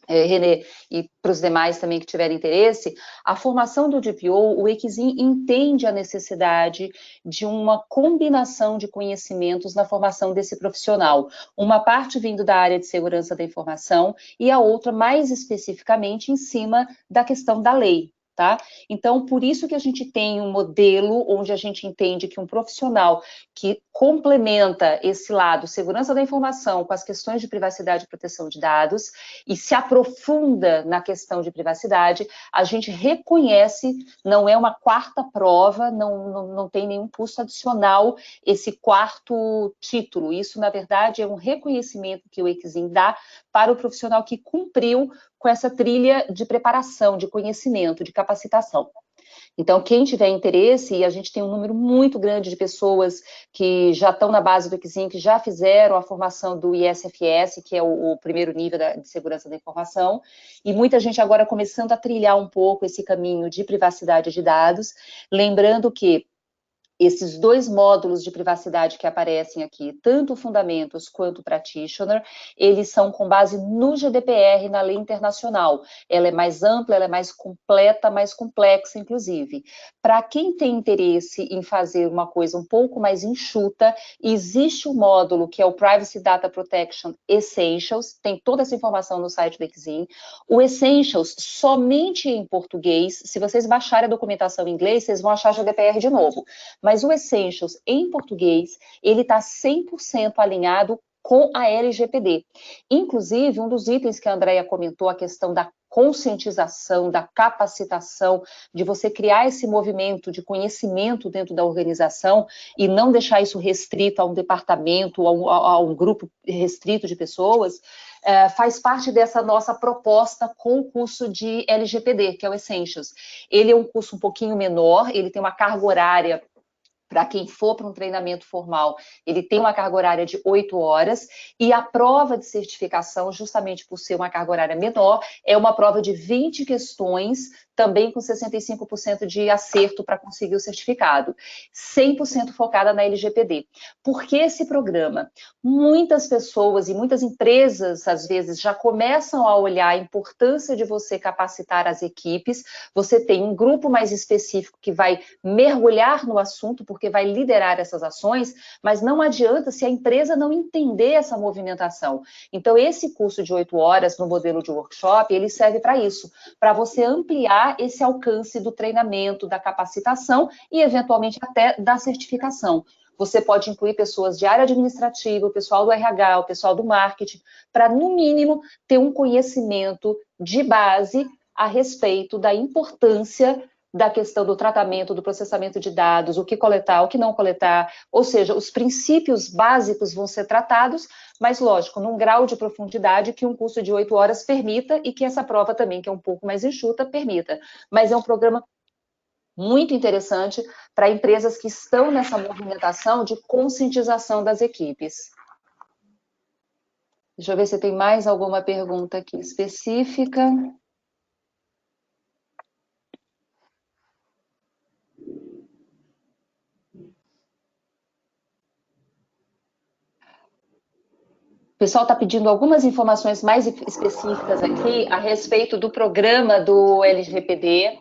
Renê, e para os demais também que tiverem interesse, a formação do DPO, o EQSIM entende a necessidade de uma combinação de conhecimentos na formação desse profissional. Uma parte vindo da área de segurança da informação e a outra, mais especificamente, em cima da questão da lei. Tá? Então, por isso que a gente tem um modelo onde a gente entende que um profissional que complementa esse lado, segurança da informação, com as questões de privacidade e proteção de dados, e se aprofunda na questão de privacidade, a gente reconhece, não é uma 4ª prova, não tem nenhum custo adicional esse 4º título. Isso, na verdade, é um reconhecimento que o EQSIM dá para o profissional que cumpriu com essa trilha de preparação, de conhecimento, de capacitação. Então, quem tiver interesse, e a gente tem um número muito grande de pessoas que já estão na base do EQSIM, que já fizeram a formação do ISFS, que é o primeiro nível de segurança da informação, e muita gente agora começando a trilhar um pouco esse caminho de privacidade de dados, lembrando que esses 2 módulos de privacidade que aparecem aqui, tanto Fundamentos quanto o Practitioner, eles são com base no GDPR, na lei internacional. Ela é mais ampla, ela é mais completa, mais complexa, inclusive. Para quem tem interesse em fazer uma coisa um pouco mais enxuta, existe um módulo que é o Privacy Data Protection Essentials, tem toda essa informação no site do EQSIM. O Essentials, somente em português, se vocês baixarem a documentação em inglês, vocês vão achar GDPR de novo. Mas o Essentials, em português, ele está 100% alinhado com a LGPD. Inclusive, um dos itens que a Andrea comentou, a questão da conscientização, da capacitação, de você criar esse movimento de conhecimento dentro da organização e não deixar isso restrito a um departamento, a um grupo restrito de pessoas, faz parte dessa nossa proposta com o curso de LGPD, que é o Essentials. Ele é um curso um pouquinho menor, ele tem uma carga horária. Para quem for para um treinamento formal, ele tem uma carga horária de 8 horas, e a prova de certificação, justamente por ser uma carga horária menor, é uma prova de 20 questões, também com 65% de acerto para conseguir o certificado, 100% focada na LGPD. Por que esse programa? Muitas pessoas e muitas empresas, às vezes, já começam a olhar a importância de você capacitar as equipes, você tem um grupo mais específico que vai mergulhar no assunto, porque porque vai liderar essas ações, mas não adianta se a empresa não entender essa movimentação. Então, esse curso de 8 horas no modelo de workshop, ele serve para isso, para você ampliar esse alcance do treinamento, da capacitação e, eventualmente, até da certificação. Você pode incluir pessoas de área administrativa, o pessoal do RH, o pessoal do marketing, para, no mínimo, ter um conhecimento de base a respeito da importância da questão do tratamento, do processamento de dados, o que coletar, o que não coletar, ou seja, os princípios básicos vão ser tratados, mas, lógico, num grau de profundidade que um curso de 8 horas permita e que essa prova também, que é um pouco mais enxuta, permita. Mas é um programa muito interessante para empresas que estão nessa movimentação de conscientização das equipes. Deixa eu ver se tem mais alguma pergunta aqui específica. O pessoal está pedindo algumas informações mais específicas aqui a respeito do programa do LGPD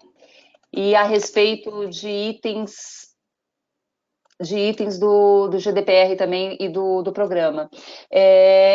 e a respeito de itens do GDPR também e do programa.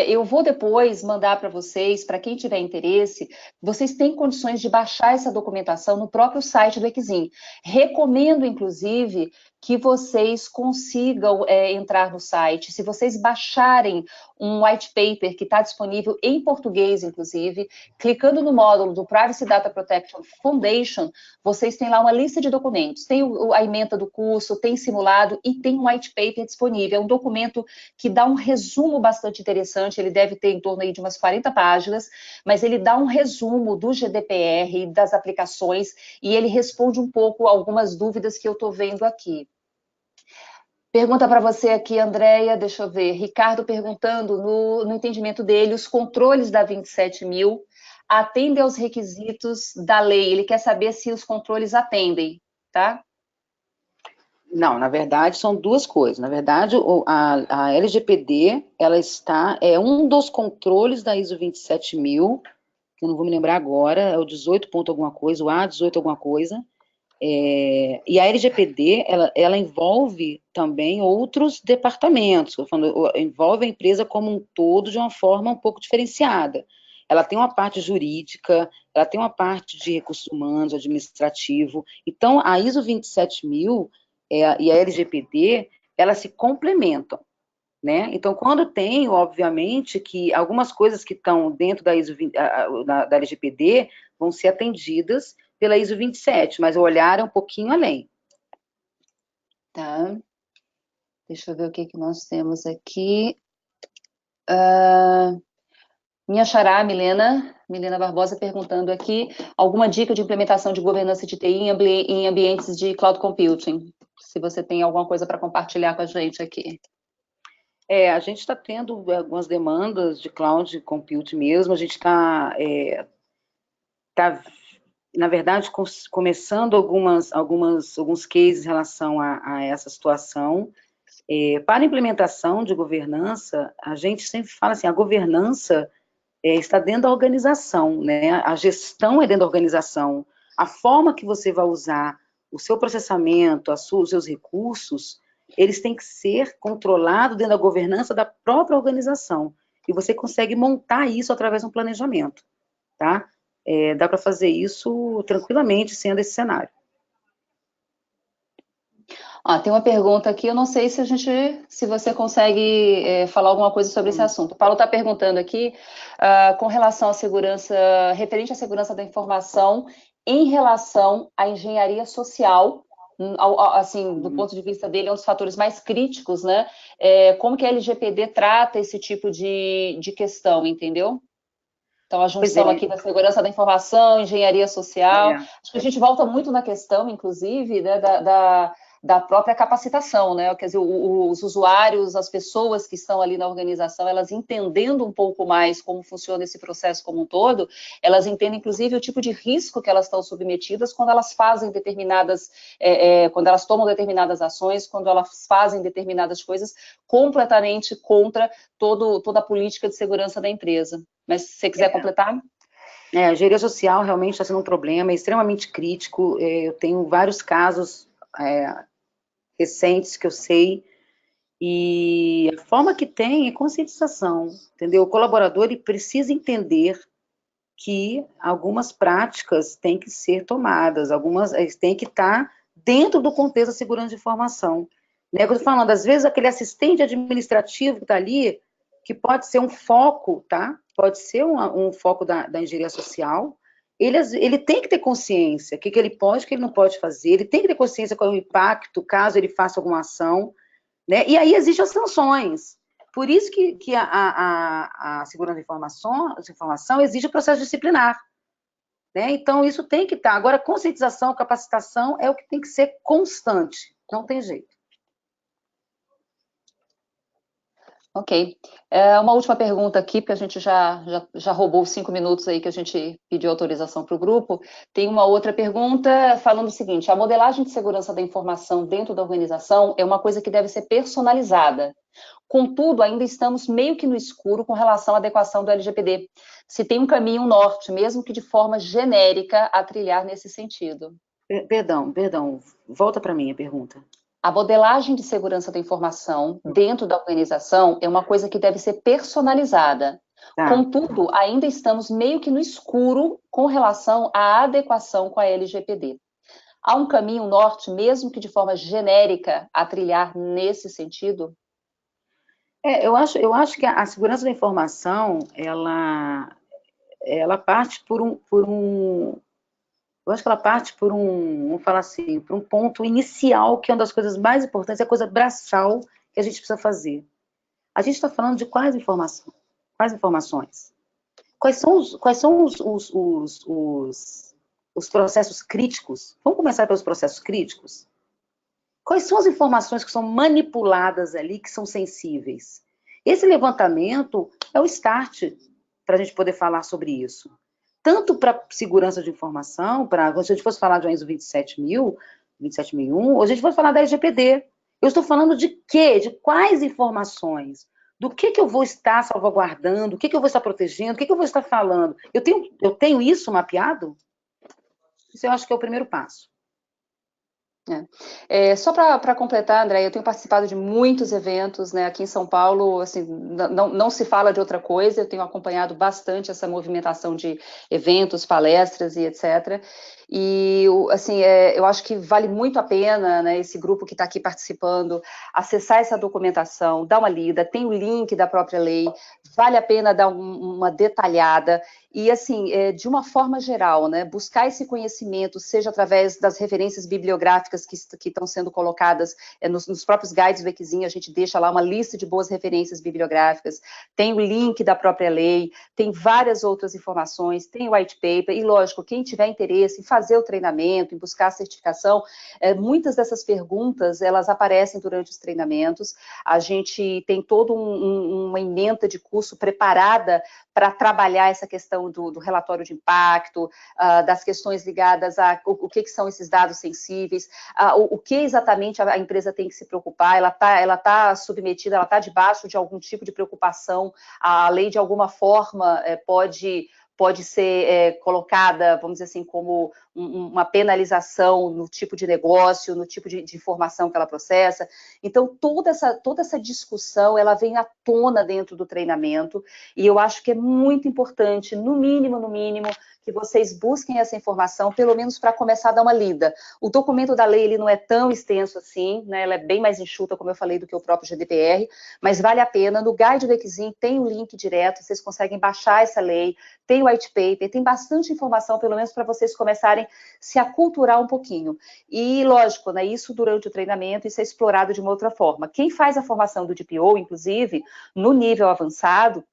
Eu vou depois mandar para vocês, para quem tiver interesse, vocês têm condições de baixar essa documentação no próprio site do Equizim. Recomendo, inclusive, que vocês consigam entrar no site. Se vocês baixarem um white paper que está disponível em português, inclusive, clicando no módulo do Privacy Data Protection Foundation, vocês têm lá uma lista de documentos. Tem a ementa do curso, tem simulado e tem um white paper disponível. É um documento que dá um resumo bastante interessante, ele deve ter em torno aí de umas 40 páginas, mas ele dá um resumo do GDPR, das aplicações, e ele responde um pouco algumas dúvidas que eu estou vendo aqui. Pergunta para você aqui, Andréia, deixa eu ver. Ricardo perguntando, no entendimento dele, os controles da 27.000 atendem aos requisitos da lei. Ele quer saber se os controles atendem, tá? Não, na verdade, são duas coisas. Na verdade, a LGPD, ela é um dos controles da ISO 27000, que eu não vou me lembrar agora, é o 18 ponto alguma coisa, o A18 alguma coisa. E a LGPD, ela envolve também outros departamentos, envolve a empresa como um todo de uma forma um pouco diferenciada. Ela tem uma parte jurídica, ela tem uma parte de recursos humanos, administrativo. Então, a ISO 27000 e a LGPD, elas se complementam, né? Então, quando tem, obviamente, que algumas coisas que estão dentro da ISO da LGPD vão ser atendidas pela ISO 27, mas o olhar é um pouquinho além. Tá. Deixa eu ver o que nós temos aqui. Minha xará, Milena Barbosa, perguntando aqui, alguma dica de implementação de governança de TI em ambientes de cloud computing? Se você tem alguma coisa para compartilhar com a gente aqui. A gente está tendo algumas demandas de cloud computing mesmo, a gente está, na verdade, começando alguns cases em relação a essa situação. Para a implementação de governança, a gente sempre fala assim, a governança está dentro da organização, né? A gestão é dentro da organização. A forma que você vai usar o seu processamento, os seus recursos, eles têm que ser controlados dentro da governança da própria organização. E você consegue montar isso através de um planejamento, tá? Dá para fazer isso tranquilamente, sendo esse cenário. Tem uma pergunta aqui, eu não sei se você consegue falar alguma coisa sobre esse assunto. O Paulo está perguntando aqui com relação à segurança, referente à segurança da informação, em relação à engenharia social, assim, do ponto de vista dele, é um dos fatores mais críticos, né? Como que a LGPD trata esse tipo de questão, entendeu? Então, a junção aqui da segurança da informação, engenharia social. Acho que a gente volta muito na questão, inclusive, né, da própria capacitação, né? Quer dizer, os usuários, as pessoas que estão ali na organização, elas entendendo um pouco mais como funciona esse processo como um todo, elas entendem, inclusive, o tipo de risco que elas estão submetidas quando elas fazem quando elas tomam determinadas ações, quando elas fazem determinadas coisas completamente contra toda a política de segurança da empresa. Mas se você quiser completar? A engenharia social realmente está sendo um problema, é extremamente crítico. Eu tenho vários casos recentes que eu sei, e a forma que tem é conscientização, entendeu? O colaborador, ele precisa entender que algumas práticas têm que ser tomadas, algumas têm que estar dentro do contexto da segurança de informação. Né? Eu estou falando, às vezes, aquele assistente administrativo que está ali, que pode ser um foco, tá? Pode ser um foco da engenharia social, ele tem que ter consciência, o que ele pode, o que ele não pode fazer, ele tem que ter consciência qual é o impacto, caso ele faça alguma ação, né? E aí existem as sanções. Por isso que a segurança de informação exige o processo disciplinar. Né? Então, isso tem que estar. Agora, conscientização, capacitação é o que tem que ser constante. Não tem jeito. Ok. Uma última pergunta aqui, porque a gente já roubou os 5 minutos aí que a gente pediu autorização para o grupo. Tem uma outra pergunta falando o seguinte: a modelagem de segurança da informação dentro da organização é uma coisa que deve ser personalizada. Contudo, ainda estamos meio que no escuro com relação à adequação do LGPD. Se tem um caminho norte, mesmo que de forma genérica, a trilhar nesse sentido. Perdão, volta para mim a pergunta. A modelagem de segurança da informação dentro da organização é uma coisa que deve ser personalizada. Tá. Contudo, ainda estamos meio que no escuro com relação à adequação com a LGPD. Há um caminho norte, mesmo que de forma genérica, a trilhar nesse sentido? Eu acho que a segurança da informação, ela parte eu acho que ela parte vamos falar assim, por um ponto inicial, que é uma das coisas mais importantes, é a coisa braçal que a gente precisa fazer. A gente está falando de quais informações? Quais informações? Quais são os processos críticos? Vamos começar pelos processos críticos? Quais são as informações que são manipuladas ali, que são sensíveis? Esse levantamento é o start para a gente poder falar sobre isso. Tanto para segurança de informação, se a gente fosse falar de ISO 27001, ou a gente fosse falar da LGPD. Eu estou falando de quê? De quais informações? Do que eu vou estar salvaguardando? O que eu vou estar protegendo? O que eu vou estar falando? Eu tenho isso mapeado? Isso eu acho que é o primeiro passo. Só para completar, André, eu tenho participado de muitos eventos, né, aqui em São Paulo, assim, não se fala de outra coisa, eu tenho acompanhado bastante essa movimentação de eventos, palestras e etc. E, assim, eu acho que vale muito a pena, né, esse grupo que está aqui participando, acessar essa documentação, dar uma lida, tem o link da própria lei, vale a pena dar uma detalhada, e, assim, de uma forma geral, né, buscar esse conhecimento, seja através das referências bibliográficas que estão sendo colocadas nos próprios guides do EQzinho, a gente deixa lá uma lista de boas referências bibliográficas, tem o link da própria lei, tem várias outras informações, tem o white paper, e, lógico, quem tiver interesse em fazer o treinamento, em buscar a certificação, muitas dessas perguntas, elas aparecem durante os treinamentos, a gente tem toda uma ementa de curso preparada para trabalhar essa questão do relatório de impacto, das questões ligadas a o que são esses dados sensíveis, o que exatamente a empresa tem que se preocupar, ela tá submetida, ela está debaixo de algum tipo de preocupação, a lei de alguma forma pode ser colocada, vamos dizer assim, como uma penalização no tipo de negócio, no tipo de informação que ela processa. Então, toda essa discussão, ela vem à tona dentro do treinamento, e eu acho que é muito importante, no mínimo, que vocês busquem essa informação, pelo menos para começar a dar uma lida. O documento da lei, ele não é tão extenso assim, né? Ela é bem mais enxuta, como eu falei, do que o próprio GDPR, mas vale a pena. No guide do EQzinho tem um link direto, vocês conseguem baixar essa lei, tem o white paper, tem bastante informação, pelo menos para vocês começarem a se aculturar um pouquinho. E, lógico, né, isso durante o treinamento, isso é explorado de uma outra forma. Quem faz a formação do DPO, inclusive, no nível avançado,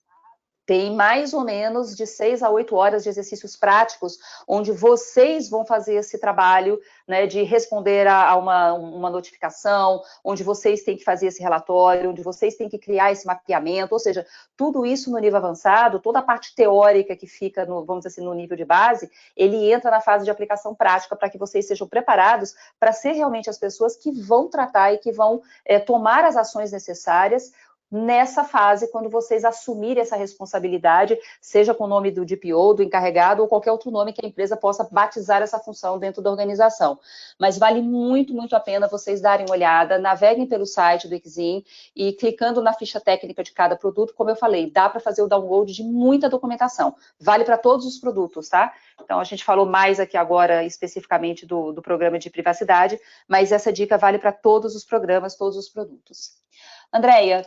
tem mais ou menos de 6 a 8 horas de exercícios práticos, onde vocês vão fazer esse trabalho, né, de responder a uma notificação, onde vocês têm que fazer esse relatório, onde vocês têm que criar esse mapeamento, ou seja, tudo isso no nível avançado, toda a parte teórica que fica, vamos dizer assim, no nível de base, ele entra na fase de aplicação prática para que vocês sejam preparados para ser realmente as pessoas que vão tratar e que vão tomar as ações necessárias nessa fase, quando vocês assumirem essa responsabilidade, seja com o nome do DPO, do encarregado, ou qualquer outro nome que a empresa possa batizar essa função dentro da organização. Mas vale muito, muito a pena vocês darem uma olhada, naveguem pelo site do Exim e clicando na ficha técnica de cada produto, como eu falei, dá para fazer o download de muita documentação. Vale para todos os produtos, tá? Então, a gente falou mais aqui agora, especificamente, do programa de privacidade, mas essa dica vale para todos os programas, todos os produtos. Andréia,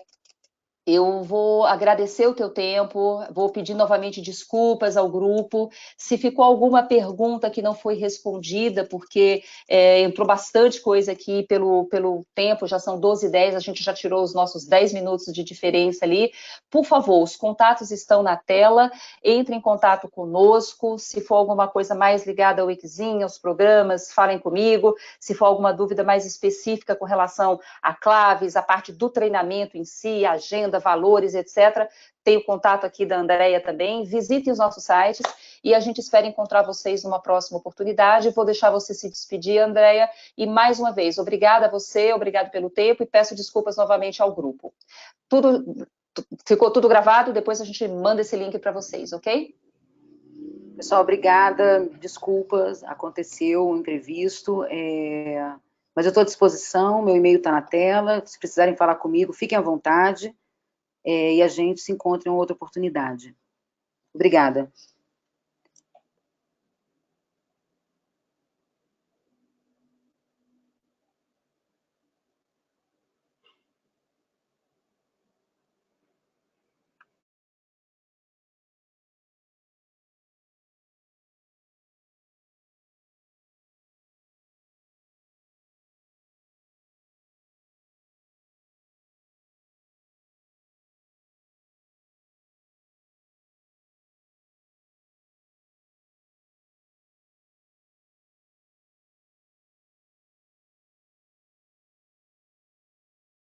eu vou agradecer o teu tempo, vou pedir novamente desculpas ao grupo. Se ficou alguma pergunta que não foi respondida, porque entrou bastante coisa aqui pelo tempo, já são 12h10, a gente já tirou os nossos 10 minutos de diferença ali. Por favor, os contatos estão na tela, entre em contato conosco. Se for alguma coisa mais ligada ao Exim, aos programas, falem comigo. Se for alguma dúvida mais específica com relação a claves, a parte do treinamento em si, a agenda, valores, etc. Tem o contato aqui da Andréia também. Visitem os nossos sites e a gente espera encontrar vocês numa próxima oportunidade. Vou deixar você se despedir, Andréia. E mais uma vez, obrigada a você, obrigado pelo tempo e peço desculpas novamente ao grupo. Ficou tudo gravado, depois a gente manda esse link para vocês, ok? Pessoal, obrigada, desculpas, aconteceu um imprevisto, mas eu estou à disposição, meu e-mail está na tela, se precisarem falar comigo, fiquem à vontade, e a gente se encontra em outra oportunidade. Obrigada.